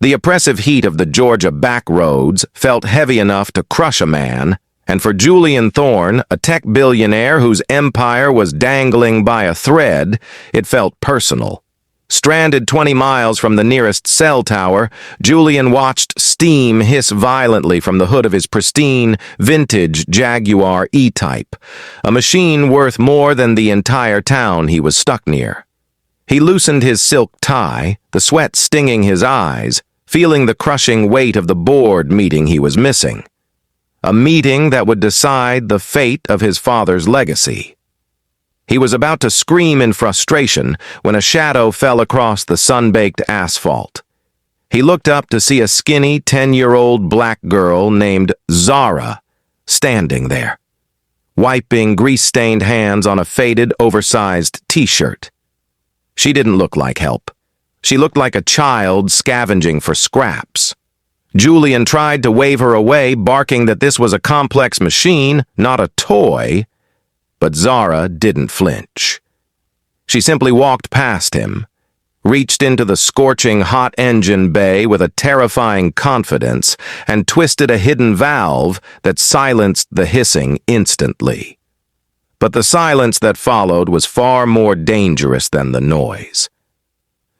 The oppressive heat of the Georgia backroads felt heavy enough to crush a man, and for Julian Thorne, a tech billionaire whose empire was dangling by a thread, it felt personal. Stranded 20 miles from the nearest cell tower, Julian watched steam hiss violently from the hood of his pristine, vintage Jaguar E-Type, a machine worth more than the entire town he was stuck near. He loosened his silk tie, the sweat stinging his eyes, feeling the crushing weight of the board meeting he was missing. A meeting that would decide the fate of his father's legacy. He was about to scream in frustration when a shadow fell across the sun-baked asphalt. He looked up to see a skinny 10-year-old black girl named Zara standing there, wiping grease-stained hands on a faded, oversized t-shirt. She didn't look like help. She looked like a child scavenging for scraps. Julian tried to wave her away, barking that this was a complex machine, not a toy, but Zara didn't flinch. She simply walked past him, reached into the scorching hot engine bay with a terrifying confidence, and twisted a hidden valve that silenced the hissing instantly. But the silence that followed was far more dangerous than the noise.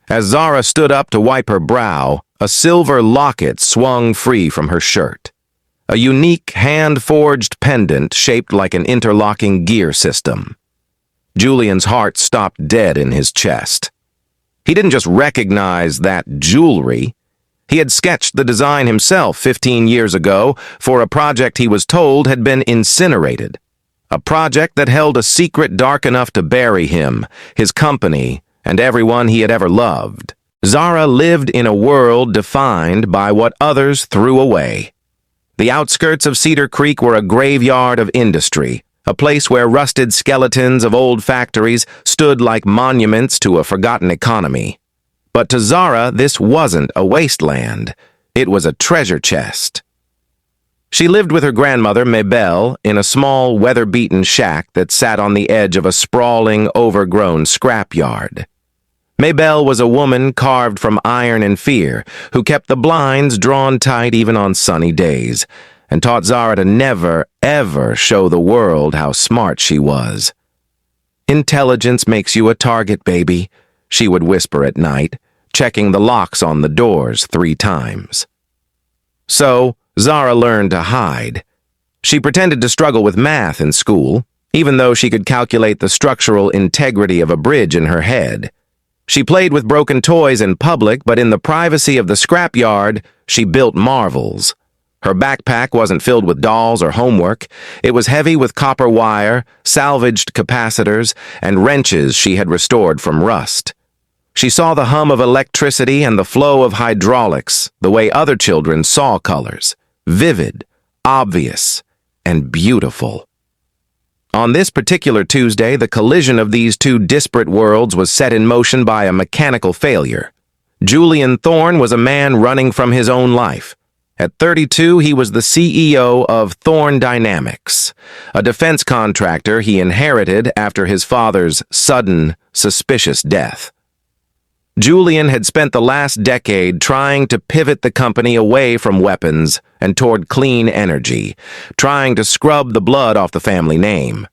As Zara stood up to wipe her brow, a silver locket swung free from her shirt. A unique, hand-forged pendant shaped like an interlocking gear system. Julian's heart stopped dead in his chest. He didn't just recognize that jewelry. He had sketched the design himself 15 years ago for a project he was told had been incinerated. A project that held a secret dark enough to bury him, his company, and everyone he had ever loved. Zara lived in a world defined by what others threw away. The outskirts of Cedar Creek were a graveyard of industry, a place where rusted skeletons of old factories stood like monuments to a forgotten economy. But to Zara, this wasn't a wasteland. It was a treasure chest. She lived with her grandmother, Mabel, in a small, weather-beaten shack that sat on the edge of a sprawling, overgrown scrapyard. Mabel was a woman carved from iron and fear, who kept the blinds drawn tight even on sunny days, and taught Zara to never, ever show the world how smart she was. "Intelligence makes you a target, baby," she would whisper at night, checking the locks on the doors 3 times. So, Zara learned to hide. She pretended to struggle with math in school, even though she could calculate the structural integrity of a bridge in her head. She played with broken toys in public, but in the privacy of the scrapyard, she built marvels. Her backpack wasn't filled with dolls or homework. It was heavy with copper wire, salvaged capacitors, and wrenches she had restored from rust. She saw the hum of electricity and the flow of hydraulics the way other children saw colors, vivid, obvious, and beautiful. On this particular Tuesday, the collision of these 2 disparate worlds was set in motion by a mechanical failure. Julian Thorne was a man running from his own life. At 32, he was the CEO of Thorne Dynamics, a defense contractor he inherited after his father's sudden, suspicious death. Julian had spent the last decade trying to pivot the company away from weapons and toward clean energy, trying to scrub the blood off the family name.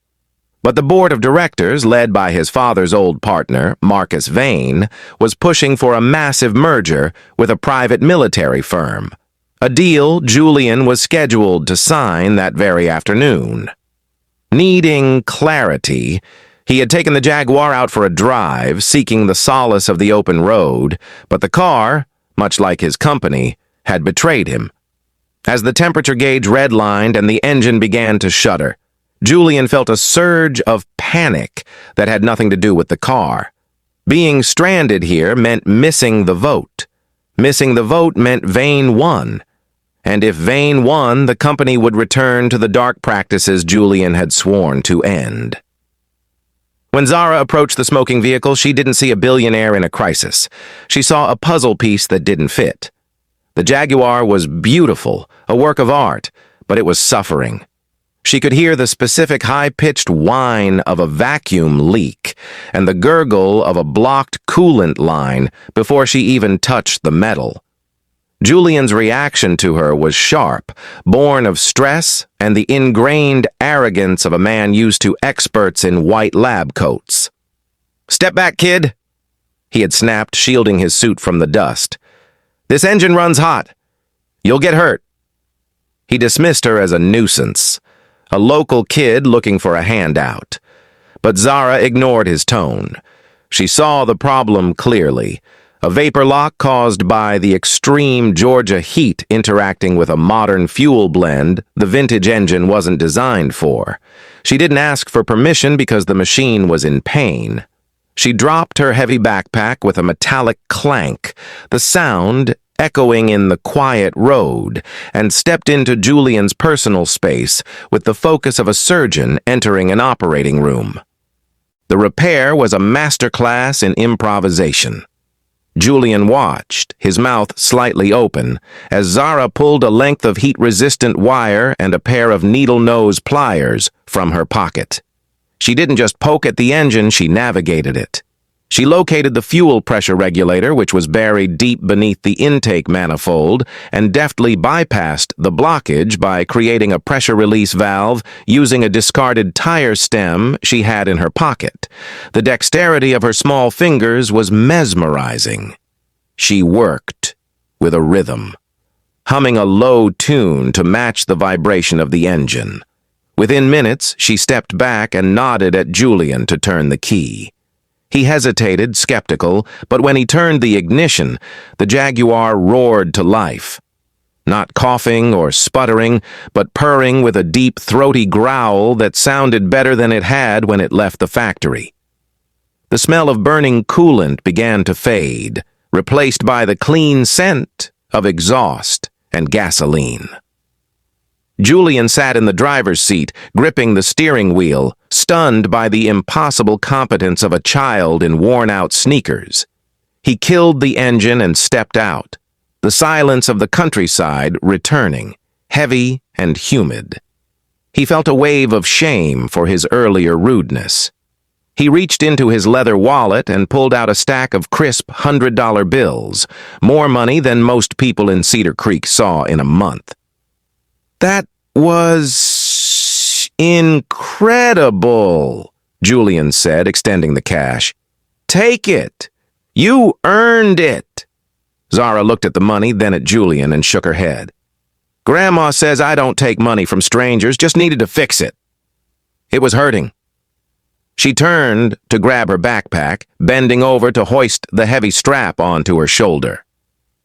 But the board of directors, led by his father's old partner, Marcus Vane, was pushing for a massive merger with a private military firm, a deal Julian was scheduled to sign that very afternoon. Needing clarity, he had taken the Jaguar out for a drive, seeking the solace of the open road, but the car, much like his company, had betrayed him. As the temperature gauge redlined and the engine began to shudder, Julian felt a surge of panic that had nothing to do with the car. Being stranded here meant missing the vote. Missing the vote meant Vane won. And if Vane won, the company would return to the dark practices Julian had sworn to end. When Zara approached the smoking vehicle, she didn't see a billionaire in a crisis. She saw a puzzle piece that didn't fit. The Jaguar was beautiful, a work of art, but it was suffering. She could hear the specific high-pitched whine of a vacuum leak and the gurgle of a blocked coolant line before she even touched the metal. Julian's reaction to her was sharp, born of stress and the ingrained arrogance of a man used to experts in white lab coats. "Step back, kid," he had snapped, shielding his suit from the dust. "This engine runs hot. You'll get hurt." He dismissed her as a nuisance, a local kid looking for a handout. But Zara ignored his tone. She saw the problem clearly. A vapor lock caused by the extreme Georgia heat interacting with a modern fuel blend the vintage engine wasn't designed for. She didn't ask for permission because the machine was in pain. She dropped her heavy backpack with a metallic clank, the sound echoing in the quiet road, and stepped into Julian's personal space with the focus of a surgeon entering an operating room. The repair was a masterclass in improvisation. Julian watched, his mouth slightly open, as Zara pulled a length of heat-resistant wire and a pair of needle-nose pliers from her pocket. She didn't just poke at the engine, she navigated it. She located the fuel pressure regulator, which was buried deep beneath the intake manifold, and deftly bypassed the blockage by creating a pressure release valve using a discarded tire stem she had in her pocket. The dexterity of her small fingers was mesmerizing. She worked with a rhythm, humming a low tune to match the vibration of the engine. Within minutes, she stepped back and nodded at Julian to turn the key. He hesitated, skeptical, but when he turned the ignition, the Jaguar roared to life. Not coughing or sputtering, but purring with a deep, throaty growl that sounded better than it had when it left the factory. The smell of burning coolant began to fade, replaced by the clean scent of exhaust and gasoline. Julian sat in the driver's seat, gripping the steering wheel, stunned by the impossible competence of a child in worn-out sneakers. He killed the engine and stepped out, the silence of the countryside returning, heavy and humid. He felt a wave of shame for his earlier rudeness. He reached into his leather wallet and pulled out a stack of crisp $100 bills, more money than most people in Cedar Creek saw in a month. "That was incredible," Julian said, extending the cash. "Take it. You earned it." Zara looked at the money, then at Julian, and shook her head. "Grandma says I don't take money from strangers, just needed to fix it." It was hurting. She turned to grab her backpack, bending over to hoist the heavy strap onto her shoulder.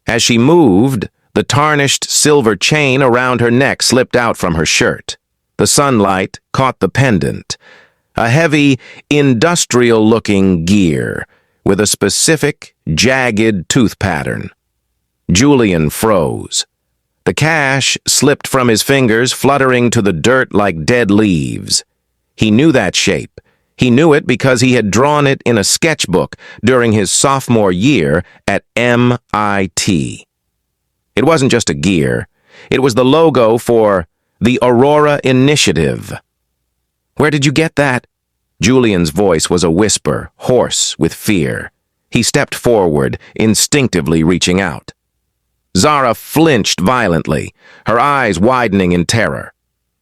As she moved, the tarnished silver chain around her neck slipped out from her shirt. The sunlight caught the pendant, a heavy, industrial-looking gear with a specific, jagged tooth pattern. Julian froze. The cash slipped from his fingers, fluttering to the dirt like dead leaves. He knew that shape. He knew it because he had drawn it in a sketchbook during his sophomore year at MIT. It wasn't just a gear. It was the logo for the Aurora Initiative. "Where did you get that?" Julian's voice was a whisper, hoarse with fear. He stepped forward, instinctively reaching out. Zara flinched violently, her eyes widening in terror.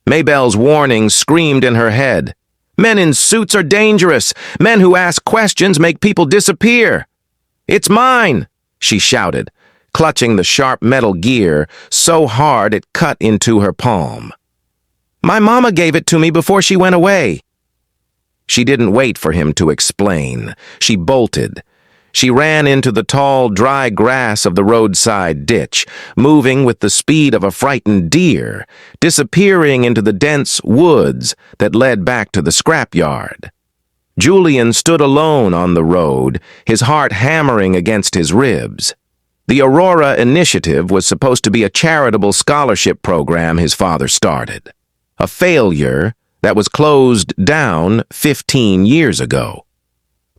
Maybelle's warning screamed in her head. "Men in suits are dangerous. Men who ask questions make people disappear." "It's mine," she shouted, clutching the sharp metal gear so hard it cut into her palm. "My mama gave it to me before she went away." She didn't wait for him to explain. She bolted. She ran into the tall, dry grass of the roadside ditch, moving with the speed of a frightened deer, disappearing into the dense woods that led back to the scrapyard. Julian stood alone on the road, his heart hammering against his ribs. The Aurora Initiative was supposed to be a charitable scholarship program his father started. A failure that was closed down 15 years ago.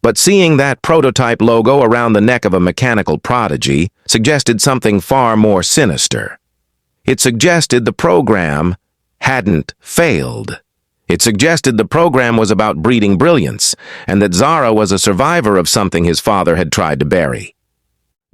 But seeing that prototype logo around the neck of a mechanical prodigy suggested something far more sinister. It suggested the program hadn't failed. It suggested the program was about breeding brilliance, and that Zara was a survivor of something his father had tried to bury.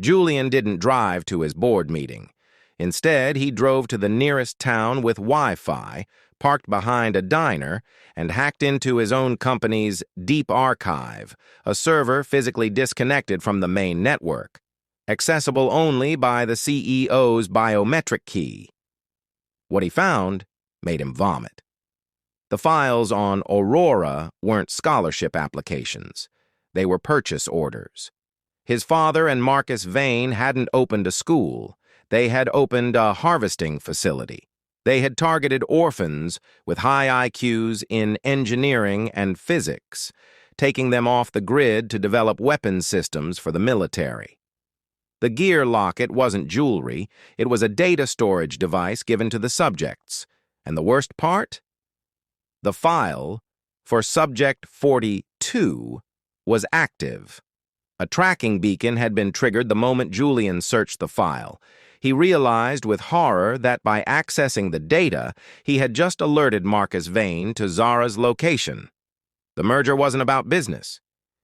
Julian didn't drive to his board meeting. Instead, he drove to the nearest town with Wi-Fi, parked behind a diner, and hacked into his own company's Deep Archive, a server physically disconnected from the main network, accessible only by the CEO's biometric key. What he found made him vomit. The files on Aurora weren't scholarship applications. They were purchase orders. His father and Marcus Vane hadn't opened a school. They had opened a harvesting facility. They had targeted orphans with high IQs in engineering and physics, taking them off the grid to develop weapons systems for the military. The gear locket wasn't jewelry. It was a data storage device given to the subjects. And the worst part? The file for Subject 42 was active. A tracking beacon had been triggered the moment Julian searched the file. He realized with horror that by accessing the data, he had just alerted Marcus Vane to Zara's location. The merger wasn't about business.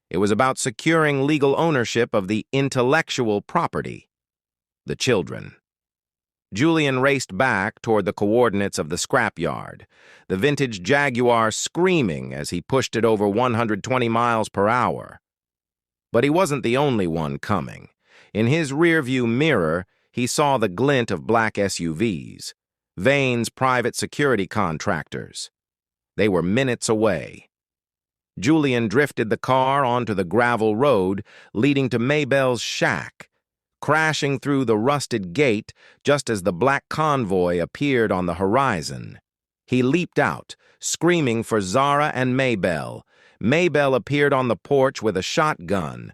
It was about securing legal ownership of the intellectual property, the children. Julian raced back toward the coordinates of the scrapyard, the vintage Jaguar screaming as he pushed it over 120 miles per hour. But he wasn't the only one coming. In his rearview mirror, he saw the glint of black SUVs, Vane's private security contractors. They were minutes away. Julian drifted the car onto the gravel road leading to Maybelle's shack, crashing through the rusted gate just as the black convoy appeared on the horizon. He leaped out, screaming for Zara and Maybelle. Maybelle appeared on the porch with a shotgun,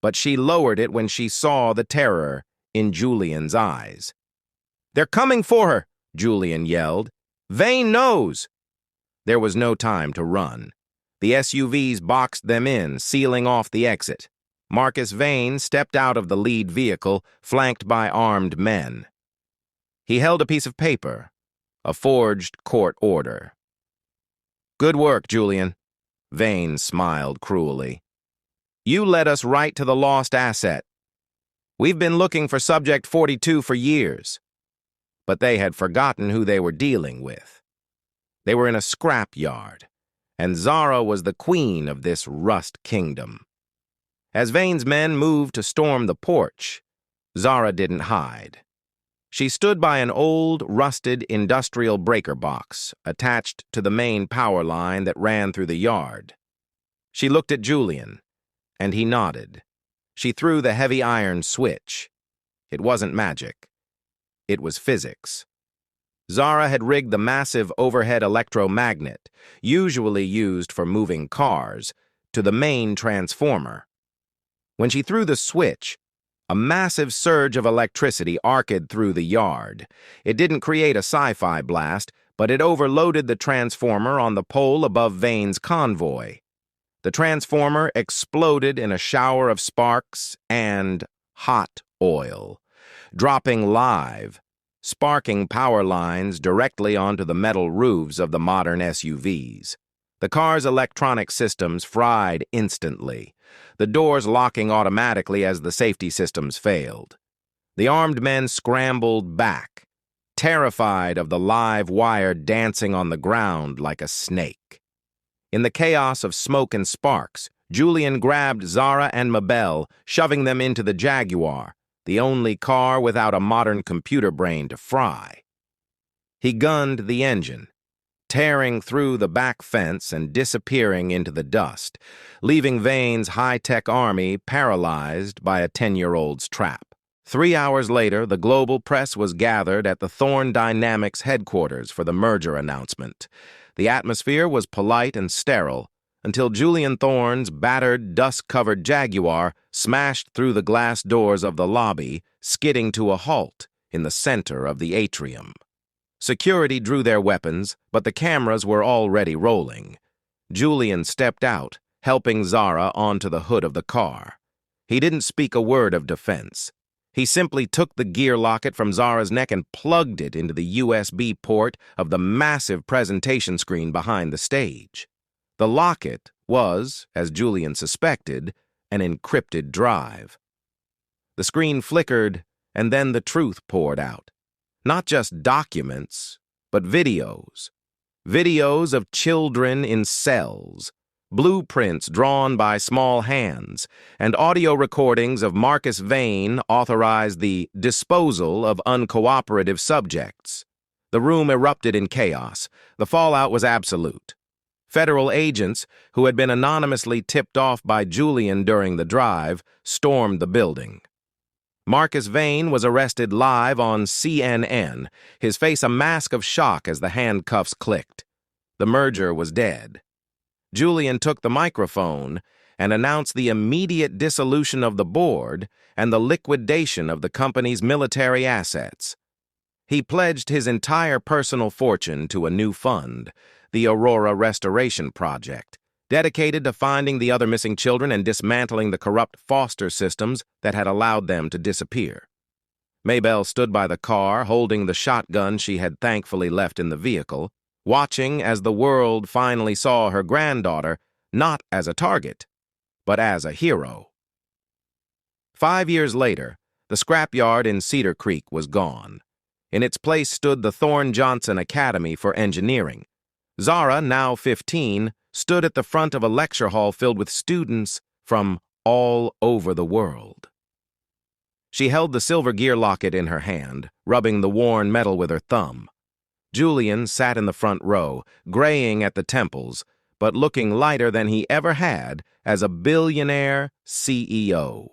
but she lowered it when she saw the terror in Julian's eyes. "They're coming for her," Julian yelled. "Vane knows!" There was no time to run. The SUVs boxed them in, sealing off the exit. Marcus Vane stepped out of the lead vehicle, flanked by armed men. He held a piece of paper, a forged court order. "Good work, Julian." Vane smiled cruelly. "You led us right to the lost asset. We've been looking for Subject 42 for years." But they had forgotten who they were dealing with. They were in a scrap yard, and Zara was the queen of this rust kingdom. As Vane's men moved to storm the porch, Zara didn't hide. She stood by an old, rusted industrial breaker box attached to the main power line that ran through the yard. She looked at Julian, and he nodded. She threw the heavy iron switch. It wasn't magic. It was physics. Zara had rigged the massive overhead electromagnet, usually used for moving cars, to the main transformer. When she threw the switch, a massive surge of electricity arced through the yard. It didn't create a sci-fi blast, but it overloaded the transformer on the pole above Vane's convoy. The transformer exploded in a shower of sparks and hot oil, dropping live, sparking power lines directly onto the metal roofs of the modern SUVs. The car's electronic systems fried instantly, the doors locking automatically as the safety systems failed. The armed men scrambled back, terrified of the live wire dancing on the ground like a snake. In the chaos of smoke and sparks, Julian grabbed Zara and Maybelle, shoving them into the Jaguar, the only car without a modern computer brain to fry. He gunned the engine, tearing through the back fence and disappearing into the dust, leaving Vane's high-tech army paralyzed by a 10-year-old's trap. 3 hours later, the global press was gathered at the Thorne Dynamics headquarters for the merger announcement. The atmosphere was polite and sterile until Julian Thorne's battered, dust-covered Jaguar smashed through the glass doors of the lobby, skidding to a halt in the center of the atrium. Security drew their weapons, but the cameras were already rolling. Julian stepped out, helping Zara onto the hood of the car. He didn't speak a word of defense. He simply took the gear locket from Zara's neck and plugged it into the USB port of the massive presentation screen behind the stage. The locket was, as Julian suspected, an encrypted drive. The screen flickered, and then the truth poured out. Not just documents, but videos. Videos of children in cells, blueprints drawn by small hands, and audio recordings of Marcus Vane authorized the disposal of uncooperative subjects. The room erupted in chaos. The fallout was absolute. Federal agents, who had been anonymously tipped off by Julian during the drive, stormed the building. Marcus Vane was arrested live on CNN, his face a mask of shock as the handcuffs clicked. The merger was dead. Julian took the microphone and announced the immediate dissolution of the board and the liquidation of the company's military assets. He pledged his entire personal fortune to a new fund, the Aurora Restoration Project, dedicated to finding the other missing children and dismantling the corrupt foster systems that had allowed them to disappear. Maybelle stood by the car, holding the shotgun she had thankfully left in the vehicle, watching as the world finally saw her granddaughter not as a target, but as a hero. 5 years later, the scrapyard in Cedar Creek was gone. In its place stood the Thorne Johnson Academy for Engineering. Zara, now 15, stood at the front of a lecture hall filled with students from all over the world. She held the silver gear locket in her hand, rubbing the worn metal with her thumb. Julian sat in the front row, graying at the temples, but looking lighter than he ever had as a billionaire CEO.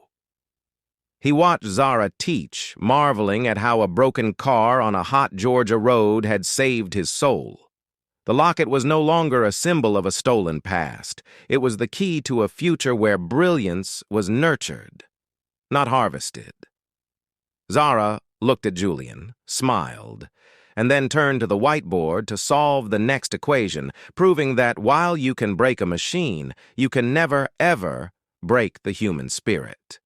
He watched Zara teach, marveling at how a broken car on a hot Georgia road had saved his soul. The locket was no longer a symbol of a stolen past. It was the key to a future where brilliance was nurtured, not harvested. Zara looked at Julian, smiled, and then turned to the whiteboard to solve the next equation, proving that while you can break a machine, you can never, ever break the human spirit.